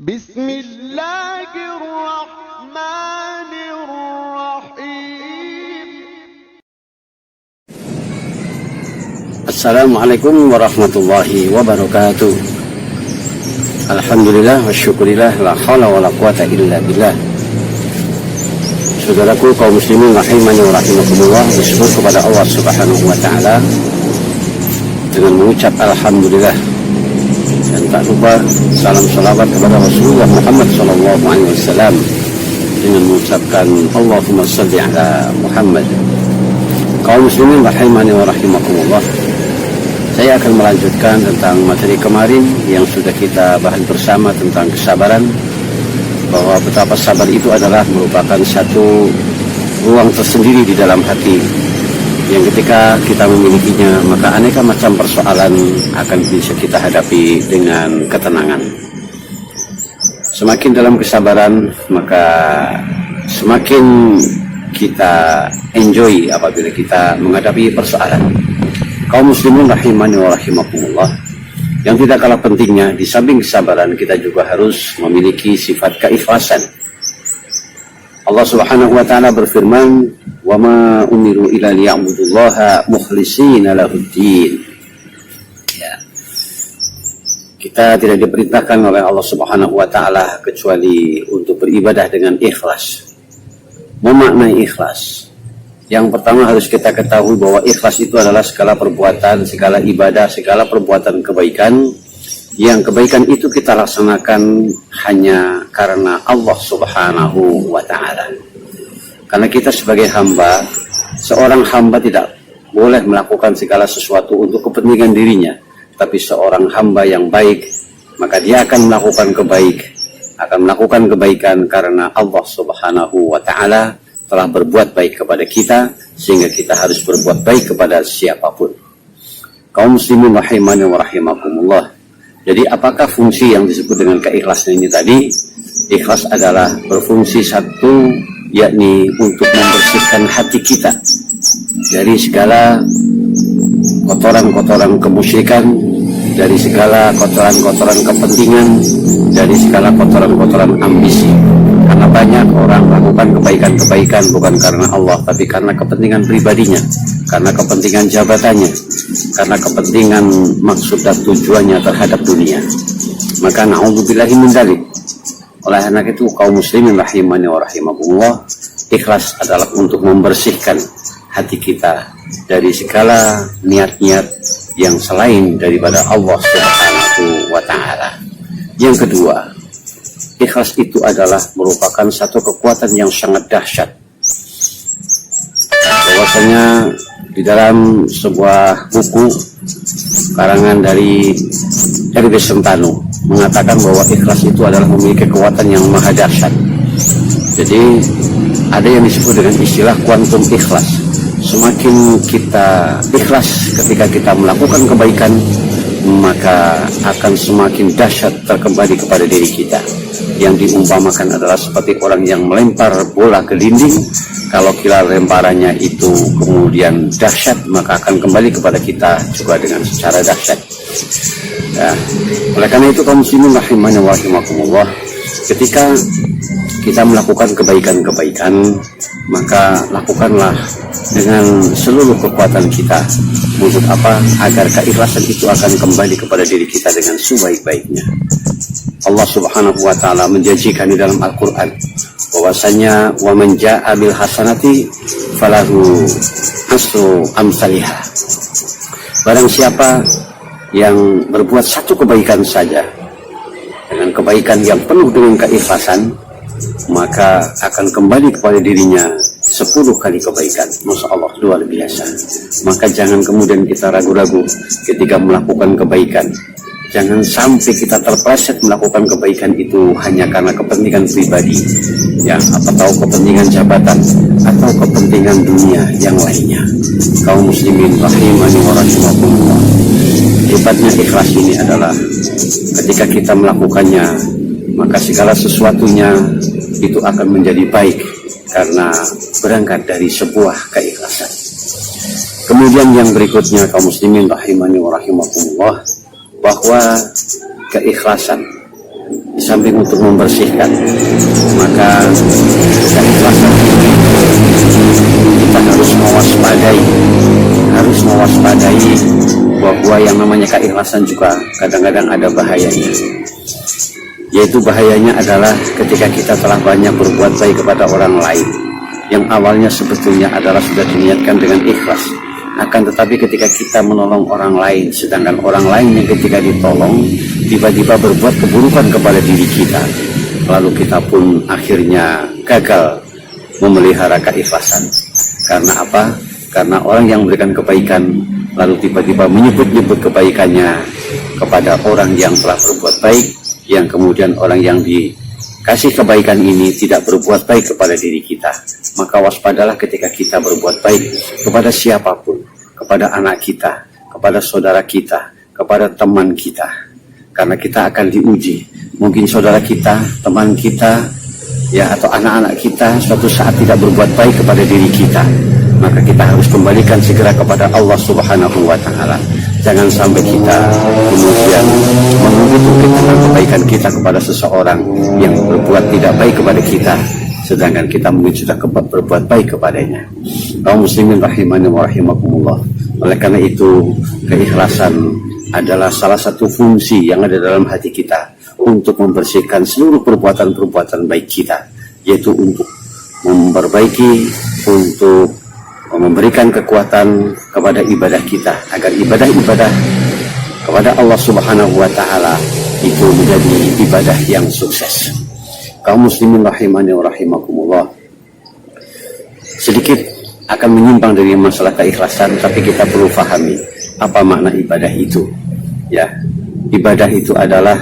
Bismillahirrahmanirrahim. Assalamualaikum warahmatullahi wabarakatuh. Alhamdulillah wa syukurillah, la hawla wa la quwata illa billah. Saudaraku kaum muslimin rahimani wa rahimakumullah, bersyukur kepada Allah Subhanahu wa ta'ala dengan mengucap alhamdulillah, dan tak lupa salam salawat kepada Rasulullah Muhammad SAW dengan mengucapkan Allahumma salli ala Muhammad. Kaum muslimin rahimani wa rahimakumullah, saya akan melanjutkan tentang materi kemarin yang sudah kita bahas bersama tentang kesabaran, bahwa betapa sabar itu adalah merupakan satu ruang tersendiri di dalam hati yang ketika kita memilikinya, maka aneka macam persoalan akan bisa kita hadapi dengan ketenangan. Semakin dalam kesabaran, maka semakin kita enjoy apabila kita menghadapi persoalan. Kaum muslimin rahimani wa rahimakumullah, yang tidak kalah pentingnya, di samping kesabaran kita juga harus memiliki sifat keikhlasan. Allah Subhanahu wa ta'ala berfirman, "Wa ma umiru illa liya'budullaha mukhlishina lahuddin." Ya. Kita tidak diperintahkan oleh Allah Subhanahu wa ta'ala kecuali untuk beribadah dengan ikhlas. Memaknai ikhlas, yang pertama harus kita ketahui bahwa ikhlas itu adalah segala perbuatan, segala ibadah, segala perbuatan kebaikan, yang kebaikan itu kita laksanakan hanya karena Allah Subhanahu wa ta'ala. Karena kita sebagai hamba, seorang hamba tidak boleh melakukan segala sesuatu untuk kepentingan dirinya, tapi seorang hamba yang baik, maka dia akan melakukan kebaikan karena Allah Subhanahu wa ta'ala telah berbuat baik kepada kita, sehingga kita harus berbuat baik kepada siapapun. Kaum muslimin rahimani wa rahimakumullah, jadi apakah fungsi yang disebut dengan keikhlasan ini tadi? Ikhlas adalah berfungsi satu, yakni untuk membersihkan hati kita dari segala kotoran-kotoran kemusyrikan, dari segala kotoran-kotoran kepentingan, dari segala kotoran-kotoran ambisi. Karena banyak orang melakukan kebaikan-kebaikan bukan karena Allah, tapi karena kepentingan pribadinya, karena kepentingan jabatannya, karena kepentingan maksud dan tujuannya terhadap dunia. Maka na'udzubillahi min dzalik. Oleh karena itu, kaum muslimin rahimani wa rahimakumullah, ikhlas adalah untuk membersihkan hati kita dari segala niat-niat yang selain daripada Allah Subhanahu wa ta'ala. Yang kedua, ikhlas itu adalah merupakan satu kekuatan yang sangat dahsyat. Bahwasanya di dalam sebuah buku karangan dari R.B. Sentano mengatakan bahwa ikhlas itu adalah memiliki kekuatan yang maha dahsyat. Jadi ada yang disebut dengan istilah kuantum ikhlas. Semakin kita ikhlas ketika kita melakukan kebaikan, maka akan semakin dahsyat terkembali kepada diri kita. Yang diumpamakan adalah seperti orang yang melempar bola ke dinding. Kalau kira lemparannya itu kemudian dahsyat, maka akan kembali kepada kita juga dengan secara dahsyat. Ya. Oleh karena itu, kaum muslimin rahimani wa rahimakumullah, ketika kita melakukan kebaikan-kebaikan, maka lakukanlah dengan seluruh kekuatan kita. Untuk apa? Agar keikhlasan itu akan kembali kepada diri kita dengan sebaik-baiknya. Allah Subhanahu wa ta'ala menjanjikan di dalam Al-Quran bahwasanya wa man jaa'a bil hasanati falahu asru amsalihah. Barang siapa yang berbuat satu kebaikan saja, dengan kebaikan yang penuh dengan keikhlasan, maka akan kembali kepada dirinya 10 kali kebaikan. Masya Allah, luar biasa. Maka jangan kemudian kita ragu-ragu ketika melakukan kebaikan. Jangan sampai kita terpleset melakukan kebaikan itu hanya karena kepentingan pribadi, ya, atau kepentingan jabatan, atau kepentingan dunia yang lainnya. Kaum muslimin rahimani wa rahimakumullah, hebatnya ikhlas ini adalah ketika kita melakukannya, maka segala sesuatunya itu akan menjadi baik karena berangkat dari sebuah keikhlasan. Kemudian yang berikutnya, kaum muslimin rahimani wa rahimakumullah, bahwa keikhlasan di samping untuk membersihkan, maka keikhlasan ini kita harus mewaspadai bahwa yang namanya keikhlasan juga kadang-kadang ada bahayanya. Yaitu bahayanya adalah ketika kita telah banyak berbuat baik kepada orang lain, yang awalnya sebetulnya adalah sudah diniatkan dengan ikhlas. Akan tetapi ketika kita menolong orang lain, sedangkan orang lain yang ketika ditolong tiba-tiba berbuat keburukan kepada diri kita, lalu kita pun akhirnya gagal memelihara keikhlasan. Karena apa? Karena orang yang memberikan kebaikan lalu tiba-tiba menyebut-nyebut kebaikannya kepada orang yang telah berbuat baik, yang kemudian orang yang dikasih kebaikan ini tidak berbuat baik kepada diri kita. Maka waspadalah ketika kita berbuat baik kepada siapapun, kepada anak kita, kepada saudara kita, kepada teman kita. Karena kita akan diuji. Mungkin saudara kita, teman kita, ya, atau anak-anak kita suatu saat tidak berbuat baik kepada diri kita. Maka kita harus kembalikan segera kepada Allah Subhanahu wa Ta'ala. Jangan sampai kita kemudian menunggu tentang kebaikan kita kepada seseorang yang berbuat tidak baik kepada kita, sedangkan kita mungkin sudah berbuat baik kepadanya. Kaum muslimin rahimani wa rahimakumullah. Oleh karena itu, keikhlasan adalah salah satu fungsi yang ada dalam hati kita untuk membersihkan seluruh perbuatan-perbuatan baik kita, yaitu untuk memperbaiki, untuk memberikan kekuatan kepada ibadah kita, agar ibadah-ibadah kepada Allah Subhanahu wa Ta'ala itu menjadi ibadah yang sukses. Kaum muslimin rahimani wa rahimakumullah, sedikit akan menyimpang dari masalah keikhlasan, tapi kita perlu pahami apa makna ibadah itu. Ya, ibadah itu adalah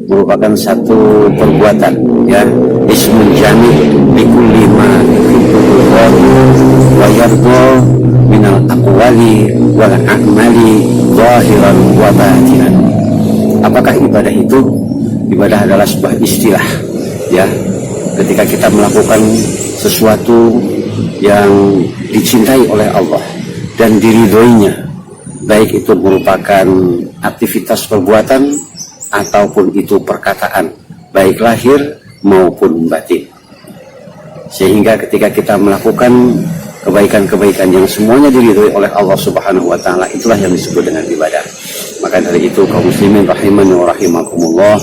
merupakan satu perbuatan, ya, ismun jami' likulli ma yuhibbullah wa yarda minal aqwali wal a'mali zahiran wa batinan. Apakah ibadah itu? Ibadah adalah sebuah istilah, ya, ketika kita melakukan sesuatu yang dicintai oleh Allah dan diridhoinya, baik itu merupakan aktivitas perbuatan ataupun itu perkataan, baik lahir maupun batin. Sehingga ketika kita melakukan kebaikan-kebaikan yang semuanya diridhoi oleh Allah Subhanahu wa Ta'ala, itulah yang disebut dengan ibadah. Maka dari itu kaum muslimin rahimani wa rahimakumullah,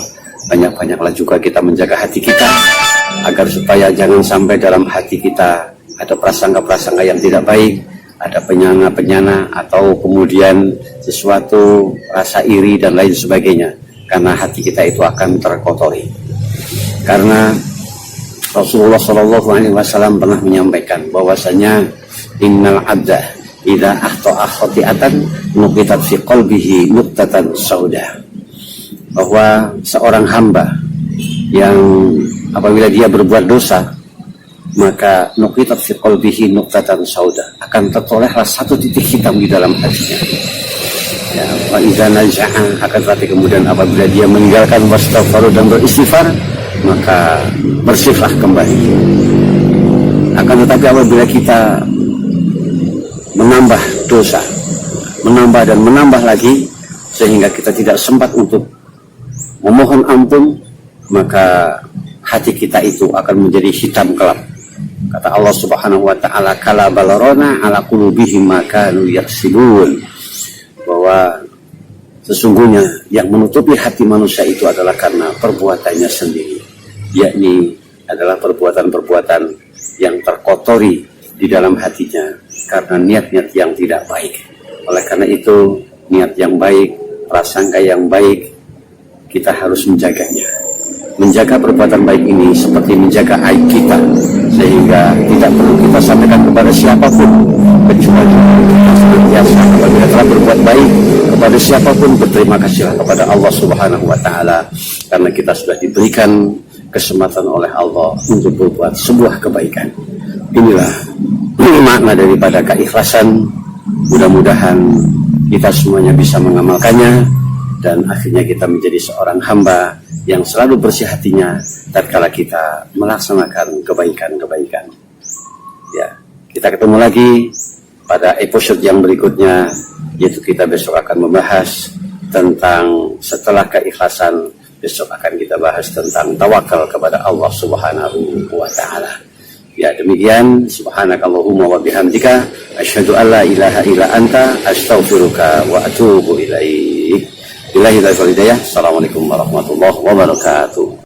banyak-banyaklah juga kita menjaga hati kita agar supaya jangan sampai dalam hati kita ada prasangka-prasangka yang tidak baik, ada penyana-penyana, atau kemudian sesuatu rasa iri dan lain sebagainya. Karena hati kita itu akan terkotori. Karena Rasulullah SAW pernah menyampaikan bahwasanya innal abda idza akhta'a khati'atan nuqitat fi qalbihi nuqtatan sauda. Bahwa seorang hamba yang apabila dia berbuat dosa, maka nuqitat fi qalbihi nuqtatan sauda, akan tertolehlah satu titik hitam di dalam hatinya. Ya, wa idza naza'a, akan tetapi kemudian apabila dia meninggalkan wastaghfar dan beristighfar, maka bersihlah kembali. Akan tetapi apabila kita menambah dosa, menambah dan menambah lagi, sehingga kita tidak sempat untuk memohon ampun, maka hati kita itu akan menjadi hitam kelap. Kata Allah Subhanahu wa Ta'ala, kala balarona ala qulubihim ma kanu yaksibun, bahwa sesungguhnya yang menutupi hati manusia itu adalah karena perbuatannya sendiri, yakni adalah perbuatan-perbuatan yang terkotori di dalam hatinya karena niat-niat yang tidak baik. Oleh karena itu, niat yang baik, prasangka yang baik, kita harus menjaganya. Menjaga perbuatan baik ini seperti menjaga aib kita, sehingga tidak perlu kita sampaikan kepada siapapun, kecuali kita senantiasa apabila telah berbuat baik kepada siapapun, berterima kasihlah kepada Allah Subhanahu wa Ta'ala, karena kita sudah diberikan kesempatan oleh Allah untuk berbuat sebuah kebaikan. Inilah makna daripada keikhlasan. Mudah-mudahan kita semuanya bisa mengamalkannya, dan akhirnya kita menjadi seorang hamba yang selalu bersih hatinya tatkala kita melaksanakan kebaikan-kebaikan. Ya, kita ketemu lagi pada episode yang berikutnya, yaitu kita besok akan membahas tentang setelah keikhlasan Besok akan kita bahas tentang tawakal kepada Allah Subhanahu wa taala. Ya, demikian, subhanakallahumma wa bihamdika asyhadu an la ilaha illa anta astaghfiruka wa atubu ilaik. Billahi taufiq wal hidayah. Assalamualaikum warahmatullahi wabarakatuh.